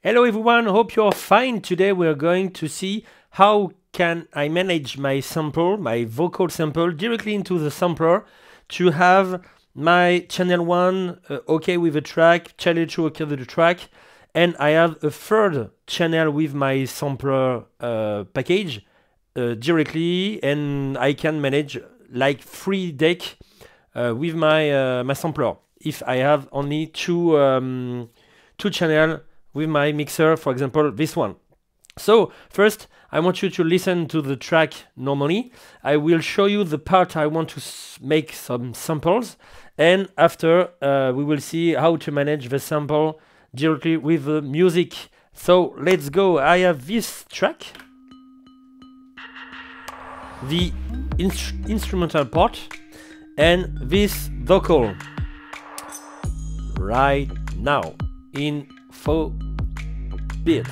Hello everyone, hope you're fine. Today we're going to see how can I manage my sample, my vocal sample directly into the sampler to have my channel 1 okay with the track, channel 2 okay with the track, and I have a third channel with my sampler package directly, and I can manage like 3 deck with my sampler if I have only two channels with my mixer, for example, this one. So first, I want you to listen to the track normally. I will show you the part I want to make some samples, and after we will see how to manage the sample directly with the music. So let's go. I have this track, the instrumental part, and this vocal right now in 4 beats.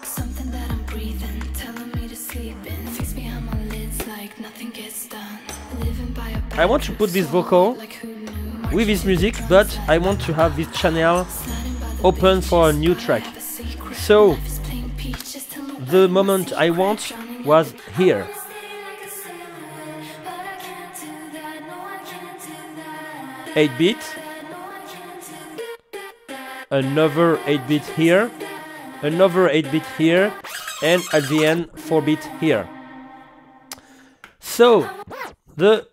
Something that I'm breathing, telling me to sleep in. Fix behind my lids like nothing gets done. Living by a I want to put this vocal with this music, but I want to have this channel open for a new track. So the moment I want was here. 8-beat. Another 8-beat here, another 8-beat here, and at the end 4-beat here. So the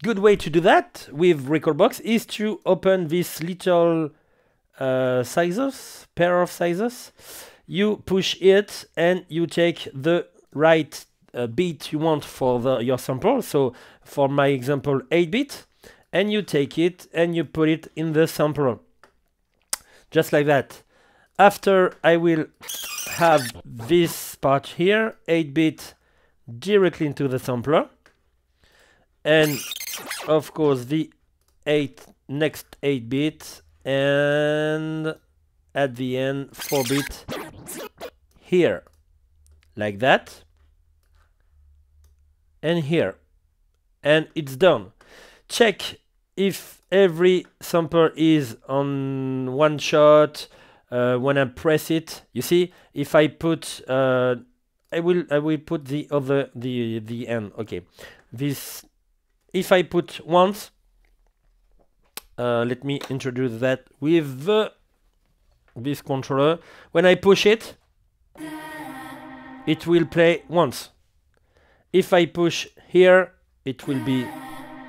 good way to do that with Rekordbox is to open this little pair of sizes. You push it and you take the right beat you want for your sample. So for my example 8-beat, and you take it and you put it in the sampler. Just like that. After I will have this part here, 8-beat directly into the sampler. And of course the next 8-beat, and at the end 4-beat here. Like that. And here. And it's done. Check if every sample is on one shot when I press it. You see, if I put I will put the end. Okay, this, if I put once, let me introduce that with this controller. When I push it, it will play once. If I push here, it will be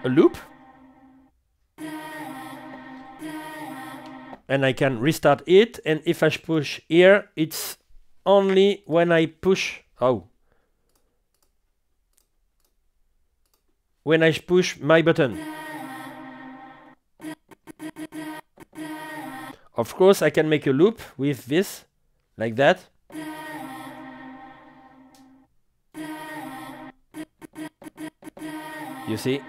a loop. And I can restart it, and if I push here, it's only when I push, when I push my button. Of course, I can make a loop with this, like that. You see?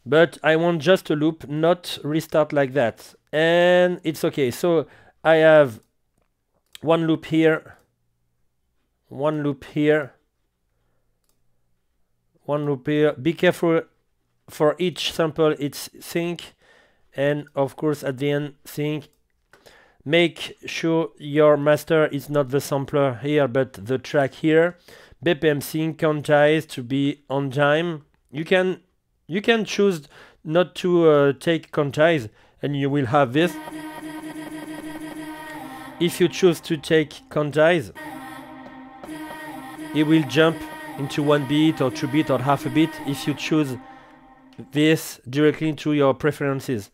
But I want just a loop, not restart like that. And it's okay. So I have one loop here, one loop here, one loop here. Be careful for each sample, it's sync. And of course at the end, sync. Make sure your master is not the sampler here, but the track here. BPM sync, quantize to be on time. You can choose not to take quantize, and you will have this. If you choose to take quantize, it will jump into 1 beat or 2 beat or half a beat if you choose this directly into your preferences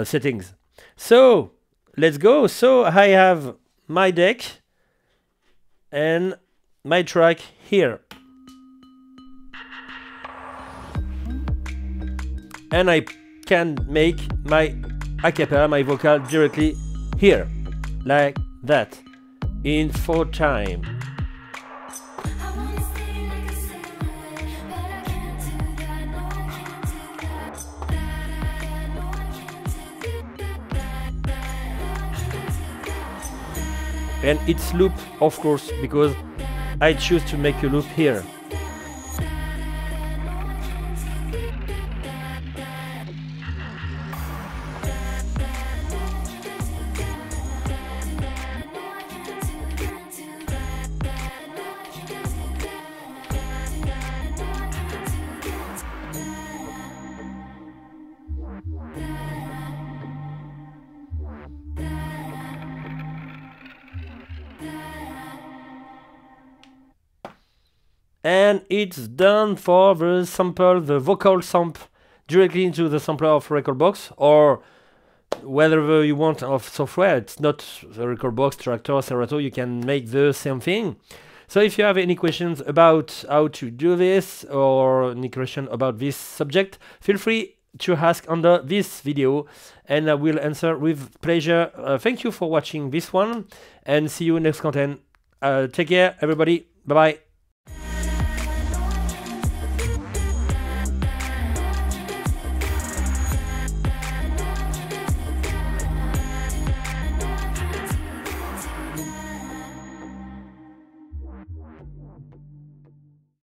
settings. So let's go. So I have my deck and my track here. And I can make my acapella, my vocal directly here, like that, in 4 time. And it's loop, of course, because I choose to make a loop here. and it's done for the sample, the vocal sample, directly into the sampler of Rekordbox, or whatever you want of software. It's not the Rekordbox, Traktor, Serato, you can make the same thing. So if you have any questions about how to do this, or any question about this subject, feel free to ask under this video, and I will answer with pleasure. Thank you for watching this one, and see you next content. Take care, everybody. Bye bye.